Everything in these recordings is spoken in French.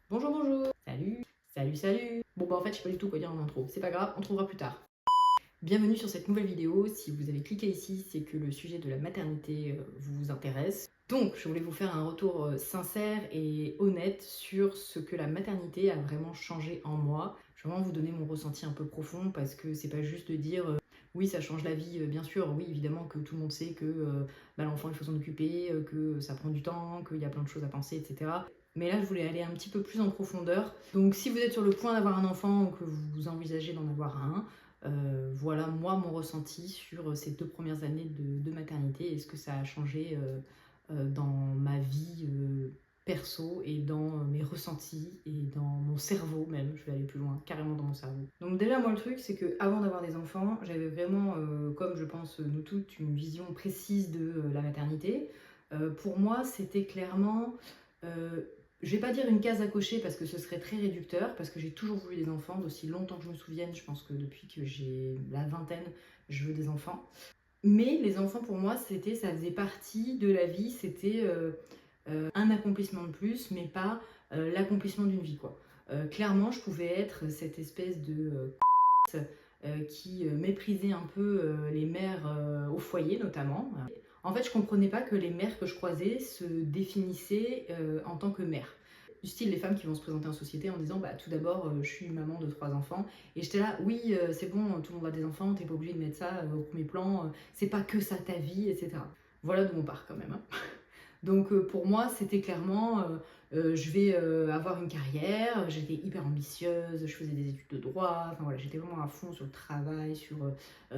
Bonjour, bonjour. Salut, salut, salut. Bon bah en fait je sais pas du tout quoi dire en intro, c'est pas grave, on trouvera plus tard. Bienvenue sur cette nouvelle vidéo. Si vous avez cliqué ici, c'est que le sujet de la maternité vous intéresse. Donc je voulais vous faire un retour sincère et honnête sur ce que la maternité a vraiment changé en moi. Je vais vraiment vous donner mon ressenti un peu profond parce que c'est pas juste de dire oui ça change la vie, bien sûr, oui évidemment que tout le monde sait que l'enfant il faut s'en occuper, que ça prend du temps, qu'il y a plein de choses à penser, etc. Mais là, je voulais aller un petit peu plus en profondeur. Donc, si vous êtes sur le point d'avoir un enfant ou que vous envisagez d'en avoir un, voilà moi mon ressenti sur ces 2 premières années de maternité et ce que ça a changé dans ma vie perso et dans mes ressentis et dans mon cerveau même. Je vais aller plus loin, carrément dans mon cerveau. Donc déjà, moi, le truc, c'est que avant d'avoir des enfants, j'avais vraiment, comme je pense nous toutes, une vision précise de la maternité. Pour moi, c'était clairement... je vais pas dire une case à cocher parce que ce serait très réducteur, parce que j'ai toujours voulu des enfants, d'aussi longtemps que je me souvienne. Je pense que depuis que j'ai la vingtaine, je veux des enfants. Mais les enfants pour moi, ça faisait partie de la vie, c'était un accomplissement de plus, mais pas l'accomplissement d'une vie, quoi. Clairement, je pouvais être cette espèce de qui méprisait un peu les mères au foyer notamment. En fait, je comprenais pas que les mères que je croisais se définissaient en tant que mères. Du style les femmes qui vont se présenter en société en disant bah tout d'abord je suis maman de 3 enfants, et j'étais là oui c'est bon, tout le monde a des enfants, t'es pas obligé de mettre ça au premier plan, c'est pas que ça ta vie, etc. Voilà d'où on part quand même, hein. Donc pour moi, c'était clairement, je vais avoir une carrière, j'étais hyper ambitieuse, je faisais des études de droit, enfin voilà, j'étais vraiment à fond sur le travail, sur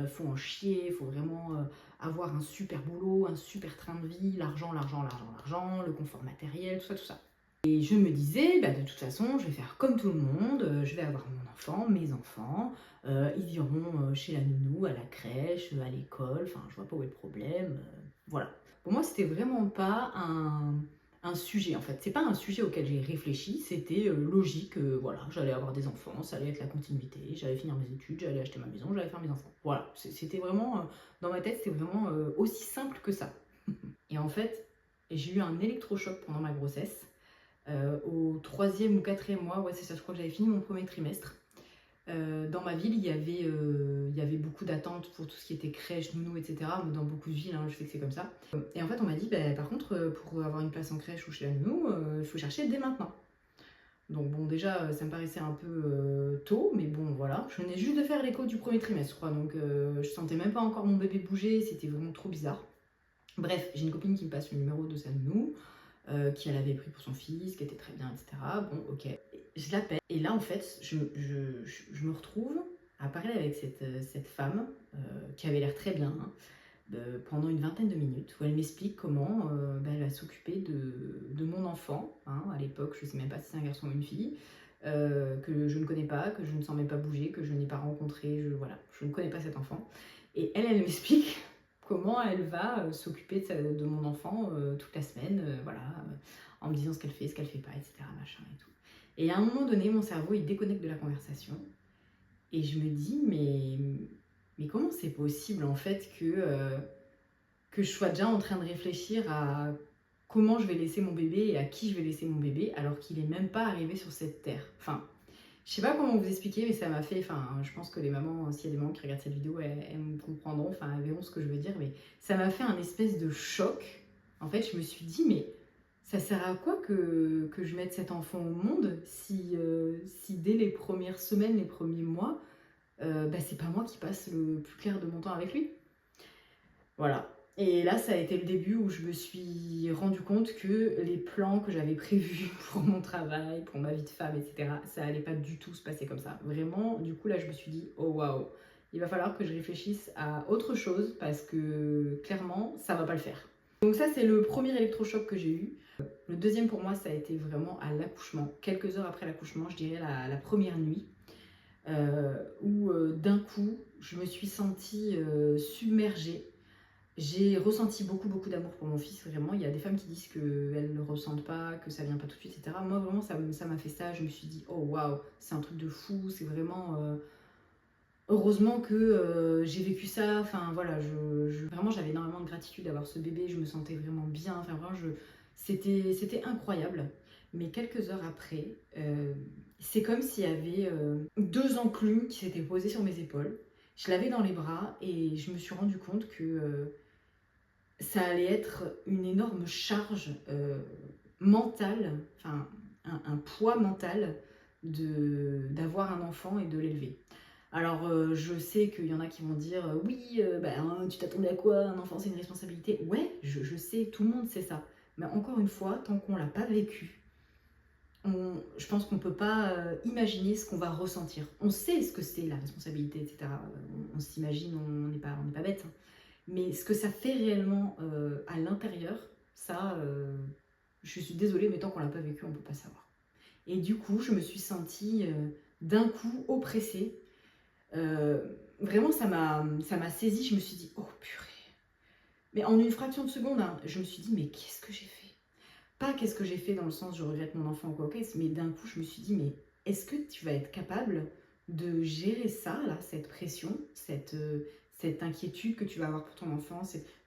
faut en chier, faut vraiment avoir un super boulot, un super train de vie, l'argent, l'argent, l'argent, l'argent, le confort matériel, tout ça, tout ça. Et je me disais, bah, de toute façon, je vais faire comme tout le monde, je vais avoir mon enfant, mes enfants, ils iront chez la nounou, à la crèche, à l'école, enfin, je vois pas où est le problème, voilà. Pour moi, c'était vraiment pas un sujet, en fait. C'est pas un sujet auquel j'ai réfléchi, c'était logique, voilà, j'allais avoir des enfants, ça allait être la continuité, j'allais finir mes études, j'allais acheter ma maison, j'allais faire mes enfants. Voilà, c'était vraiment, dans ma tête, c'était vraiment aussi simple que ça. Et en fait, j'ai eu un électrochoc pendant ma grossesse. Au 3e ou 4e mois, ouais c'est ça, je crois que j'avais fini mon premier trimestre. Dans ma ville, il y avait beaucoup d'attentes pour tout ce qui était crèche, nounou, etc. Mais dans beaucoup de villes, hein, je sais que c'est comme ça. Et en fait, on m'a dit, bah, par contre, pour avoir une place en crèche ou chez la nounou, il faut chercher dès maintenant. Donc bon, déjà, ça me paraissait un peu tôt, mais bon, voilà. Je venais juste de faire l'écho du premier trimestre, je crois, donc je sentais même pas encore mon bébé bouger, c'était vraiment trop bizarre. Bref, j'ai une copine qui me passe le numéro de sa nounou, qui elle avait pris pour son fils, qui était très bien, etc. Bon, ok. Je l'appelle, et là, en fait, je me retrouve à parler avec cette femme, qui avait l'air très bien, hein, pendant une vingtaine de minutes, où elle m'explique comment elle va s'occuper de mon enfant, hein, à l'époque, je sais même pas si c'est un garçon ou une fille, que je ne connais pas, que je ne sens même pas bouger, que je n'ai pas rencontré, voilà, je ne connais pas cet enfant. Et elle m'explique comment elle va s'occuper de mon enfant toute la semaine, voilà, en me disant ce qu'elle fait pas, etc. Machin et tout. Et à un moment donné, mon cerveau il déconnecte de la conversation et je me dis mais comment c'est possible en fait que je sois déjà en train de réfléchir à comment je vais laisser mon bébé et à qui je vais laisser mon bébé alors qu'il est même pas arrivé sur cette terre. Enfin, je sais pas comment vous expliquer, mais ça m'a fait, enfin, je pense que les mamans, s'il y a des mamans qui regardent cette vidéo, elles me comprendront, enfin, elles verront ce que je veux dire, mais ça m'a fait un espèce de choc. En fait, je me suis dit, mais ça sert à quoi que je mette cet enfant au monde si dès les premières semaines, les premiers mois, c'est pas moi qui passe le plus clair de mon temps avec lui. Voilà. Et là, ça a été le début où je me suis rendu compte que les plans que j'avais prévus pour mon travail, pour ma vie de femme, etc., ça allait pas du tout se passer comme ça. Vraiment, du coup, là, je me suis dit, oh waouh, il va falloir que je réfléchisse à autre chose parce que clairement, ça va pas le faire. Donc ça, c'est le premier électrochoc que j'ai eu. Le deuxième pour moi, ça a été vraiment à l'accouchement. Quelques heures après l'accouchement, je dirais la première nuit, où d'un coup, je me suis sentie submergée. J'ai ressenti beaucoup d'amour pour mon fils, vraiment. Il y a des femmes qui disent qu'elles ne le ressentent pas, que ça vient pas tout de suite, etc. Moi, vraiment, ça m'a fait ça. Je me suis dit, oh waouh, c'est un truc de fou, c'est vraiment... Heureusement que j'ai vécu ça. Enfin, voilà, vraiment, j'avais énormément de gratitude d'avoir ce bébé. Je me sentais vraiment bien. Enfin, vraiment, c'était incroyable. mais quelques heures après, c'est comme s'il y avait 2 enclumes qui s'étaient posées sur mes épaules. Je l'avais dans les bras et je me suis rendu compte que ça allait être une énorme charge mentale, enfin un poids mental d'avoir un enfant et de l'élever. Alors je sais qu'il y en a qui vont dire oui, tu t'attendais à quoi? Un enfant c'est une responsabilité. Ouais, je sais, tout le monde sait ça. Mais encore une fois, tant qu'on l'a pas vécu, je pense qu'on ne peut pas imaginer ce qu'on va ressentir. On sait ce que c'est la responsabilité, etc. On s'imagine, on n'est pas bête. Hein. Mais ce que ça fait réellement à l'intérieur, ça, je suis désolée, mais tant qu'on l'a pas vécu, on ne peut pas savoir. Et du coup, je me suis sentie d'un coup oppressée. Vraiment, ça m'a saisie. Je me suis dit, oh purée. Mais en une fraction de seconde, hein, je me suis dit, mais qu'est-ce que j'ai fait? Pas qu'est-ce que j'ai fait dans le sens je regrette mon enfant ou quoi, mais d'un coup, je me suis dit, mais est-ce que tu vas être capable de gérer ça, là, cette pression, cette inquiétude que tu vas avoir pour ton enfant,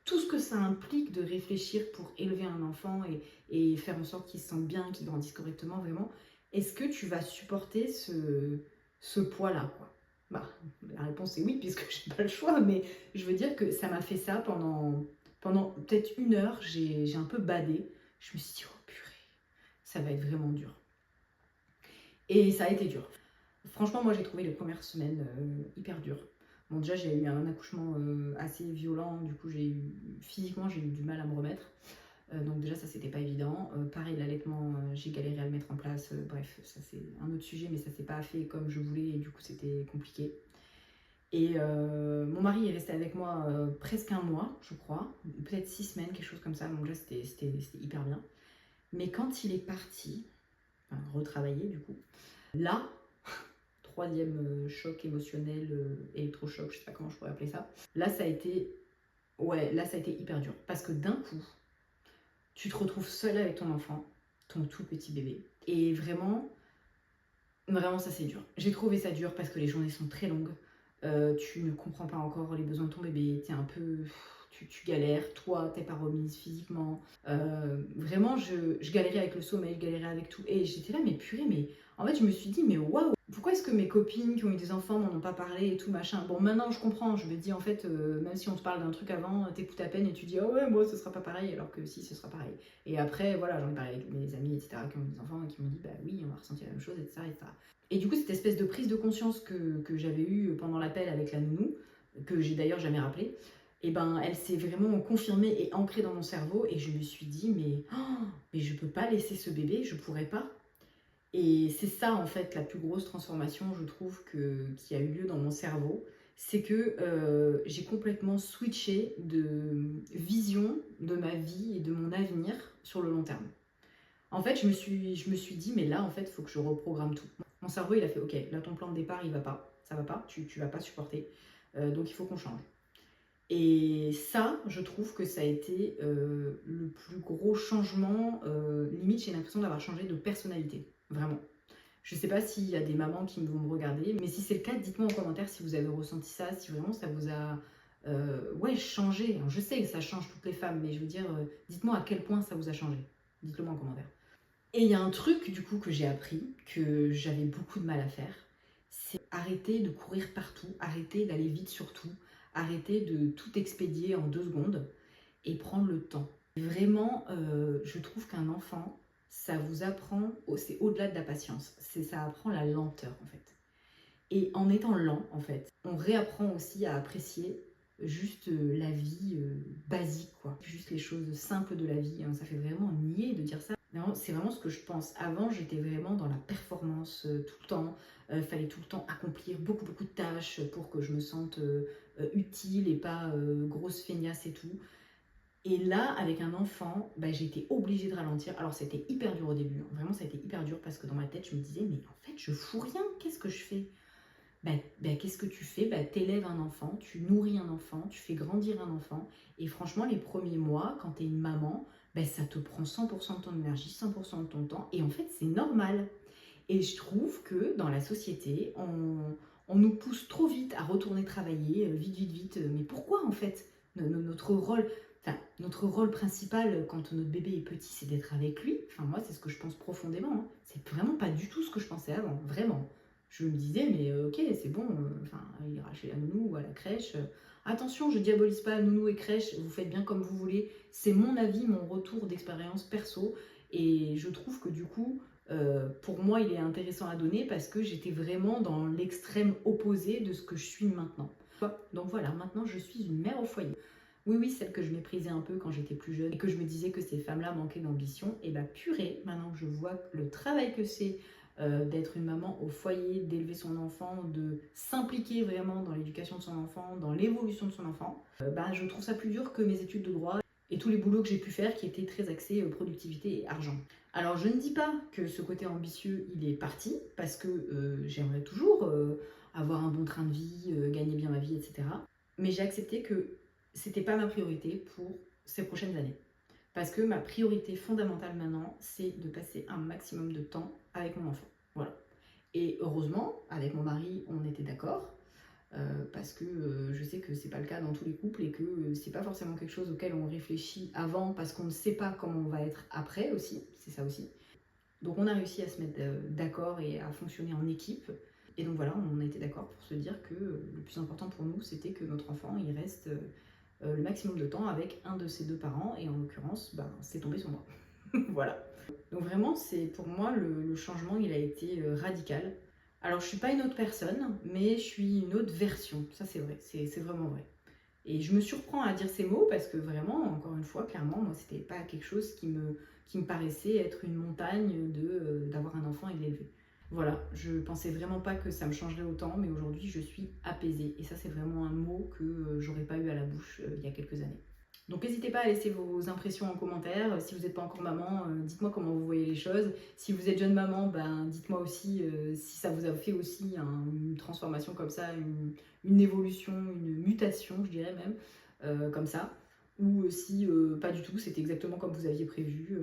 tout ce que ça implique de réfléchir pour élever un enfant et faire en sorte qu'il se sente bien, qu'il grandisse correctement, vraiment. Est-ce que tu vas supporter ce poids-là, quoi? Bah, la réponse est oui, puisque je n'ai pas le choix, mais je veux dire que ça m'a fait ça pendant peut-être 1 heure, j'ai un peu badé. Je me suis dit, oh purée, ça va être vraiment dur. Et ça a été dur. Franchement, moi j'ai trouvé les premières semaines hyper dures. Bon, déjà j'ai eu un accouchement assez violent, du coup physiquement j'ai eu du mal à me remettre. Donc déjà ça c'était pas évident. Pareil, l'allaitement, j'ai galéré à le mettre en place. Bref, ça c'est un autre sujet, mais ça s'est pas fait comme je voulais et du coup c'était compliqué. Et mon mari est resté avec moi presque 1 mois, je crois, peut-être 6 semaines, quelque chose comme ça. Donc là c'était hyper bien. Mais quand il est parti, enfin, retravailler du coup, là, troisième choc émotionnel, électrochoc, je sais pas comment je pourrais appeler ça. Là, ça a été, ouais, là, ça a été hyper dur. Parce que d'un coup, tu te retrouves seule avec ton enfant, ton tout petit bébé. Et vraiment, vraiment, ça c'est dur. J'ai trouvé ça dur parce que les journées sont très longues. Tu ne comprends pas encore les besoins de ton bébé. T'es un peu... Tu galères. Toi, t'es pas remise physiquement. Vraiment, je galérais avec le sommeil, je galérais avec tout. Et j'étais là, mais purée, mais... En fait, je me suis dit, mais waouh, pourquoi est-ce que mes copines qui ont eu des enfants m'en ont pas parlé et tout, machin. Bon, maintenant, je comprends. Je me dis, en fait, même si on te parle d'un truc avant, t'écoutes à peine et tu dis, ah ouais, moi, ce sera pas pareil, alors que si, ce sera pareil. Et après, voilà, j'en ai parlé avec mes amis, etc., qui ont eu des enfants et qui m'ont dit, bah oui, on va ressentir la même chose, etc., etc. Et du coup, cette espèce de prise de conscience que j'avais eue pendant l'appel avec la nounou, que j'ai d'ailleurs jamais rappelé, et ben, elle s'est vraiment confirmée et ancrée dans mon cerveau. Et je me suis dit, mais je peux pas laisser ce bébé, je pourrais pas. Et c'est ça, en fait, la plus grosse transformation, je trouve, qui a eu lieu dans mon cerveau. C'est que j'ai complètement switché de vision de ma vie et de mon avenir sur le long terme. En fait, je me suis dit, mais là, en fait, il faut que je reprogramme tout. Mon cerveau, il a fait, ok, là, ton plan de départ, il va pas. Ça va pas, tu vas pas supporter. Donc, il faut qu'on change. Et ça, je trouve que ça a été le plus gros changement. Limite, j'ai l'impression d'avoir changé de personnalité. Vraiment. Je sais pas s'il y a des mamans qui vont me regarder, mais si c'est le cas, dites-moi en commentaire si vous avez ressenti ça, si vraiment ça vous a changé. Alors, je sais que ça change toutes les femmes, mais je veux dire, dites-moi à quel point ça vous a changé. Dites-le moi en commentaire. Et il y a un truc du coup que j'ai appris, que j'avais beaucoup de mal à faire, c'est arrêter de courir partout, arrêter d'aller vite sur tout, arrêter de tout expédier en 2 secondes et prendre le temps. Vraiment, je trouve qu'un enfant, ça vous apprend, c'est au-delà de la patience, ça apprend la lenteur en fait. Et en étant lent en fait, on réapprend aussi à apprécier juste la vie basique quoi, juste les choses simples de la vie. Hein. Ça fait vraiment nier de dire ça. C'est vraiment ce que je pense. Avant, j'étais vraiment dans la performance tout le temps. Fallait tout le temps accomplir beaucoup de tâches pour que je me sente utile et pas grosse feignasse et tout. Et là, avec un enfant, j'ai été obligée de ralentir. Alors, c'était hyper dur au début. Hein. Vraiment, ça a été hyper dur parce que dans ma tête, je me disais, mais en fait, je fous rien. Qu'est-ce que je fais? Qu'est-ce que tu fais? T'élèves un enfant, tu nourris un enfant, tu fais grandir un enfant. Et franchement, les premiers mois, quand tu es une maman, ça te prend 100% de ton énergie, 100% de ton temps. Et en fait, c'est normal. Et je trouve que dans la société, on nous pousse trop vite à retourner travailler, vite, vite, vite. Mais pourquoi en fait? Notre rôle, enfin, notre rôle principal quand notre bébé est petit, c'est d'être avec lui. Enfin, moi, c'est ce que je pense profondément, hein. C'est vraiment pas du tout ce que je pensais avant, vraiment. Je me disais, mais ok, c'est bon, enfin, il ira chez la nounou ou à la crèche. Attention, je diabolise pas nounou et crèche, vous faites bien comme vous voulez. C'est mon avis, mon retour d'expérience perso. Et je trouve que du coup, pour moi, il est intéressant à donner parce que j'étais vraiment dans l'extrême opposé de ce que je suis maintenant. Donc voilà, maintenant je suis une mère au foyer. Oui, oui, celle que je méprisais un peu quand j'étais plus jeune et que je me disais que ces femmes-là manquaient d'ambition, et bah purée, maintenant que je vois le travail que c'est d'être une maman au foyer, d'élever son enfant, de s'impliquer vraiment dans l'éducation de son enfant, dans l'évolution de son enfant, bah, je trouve ça plus dur que mes études de droit et tous les boulots que j'ai pu faire qui étaient très axés productivité et argent. Alors je ne dis pas que ce côté ambitieux il est parti parce que j'aimerais toujours avoir un bon train de vie, gagner bien ma vie, etc. Mais j'ai accepté que c'était pas ma priorité pour ces prochaines années. Parce que ma priorité fondamentale maintenant, c'est de passer un maximum de temps avec mon enfant. Voilà. Et heureusement, avec mon mari, on était d'accord. Parce que je sais que c'est pas le cas dans tous les couples et que c'est pas forcément quelque chose auquel on réfléchit avant parce qu'on ne sait pas comment on va être après aussi, c'est ça aussi. Donc on a réussi à se mettre d'accord et à fonctionner en équipe. Et donc voilà, on a été d'accord pour se dire que le plus important pour nous, c'était que notre enfant, il reste le maximum de temps avec un de ses deux parents. Et en l'occurrence, ben, c'est tombé sur moi. Voilà. Donc vraiment, c'est pour moi, le changement, il a été radical. Alors je suis pas une autre personne, mais je suis une autre version. Ça c'est vrai, c'est vraiment vrai. Et je me surprends à dire ces mots parce que vraiment, encore une fois, clairement, moi, c'était pas quelque chose qui me paraissait être une montagne d'avoir un enfant et de l'élever. Voilà, je pensais vraiment pas que ça me changerait autant, mais aujourd'hui, je suis apaisée. Et ça, c'est vraiment un mot que j'aurais pas eu à la bouche il y a quelques années. Donc n'hésitez pas à laisser vos impressions en commentaire. Si vous n'êtes pas encore maman, dites-moi comment vous voyez les choses. Si vous êtes jeune maman, ben, dites-moi aussi si ça vous a fait aussi une transformation comme ça, une évolution, une mutation, je dirais même, comme ça. Ou si pas du tout, c'était exactement comme vous aviez prévu.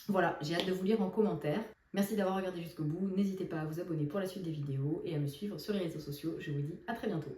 Voilà, j'ai hâte de vous lire en commentaire. Merci d'avoir regardé jusqu'au bout. N'hésitez pas à vous abonner pour la suite des vidéos et à me suivre sur les réseaux sociaux. Je vous dis à très bientôt.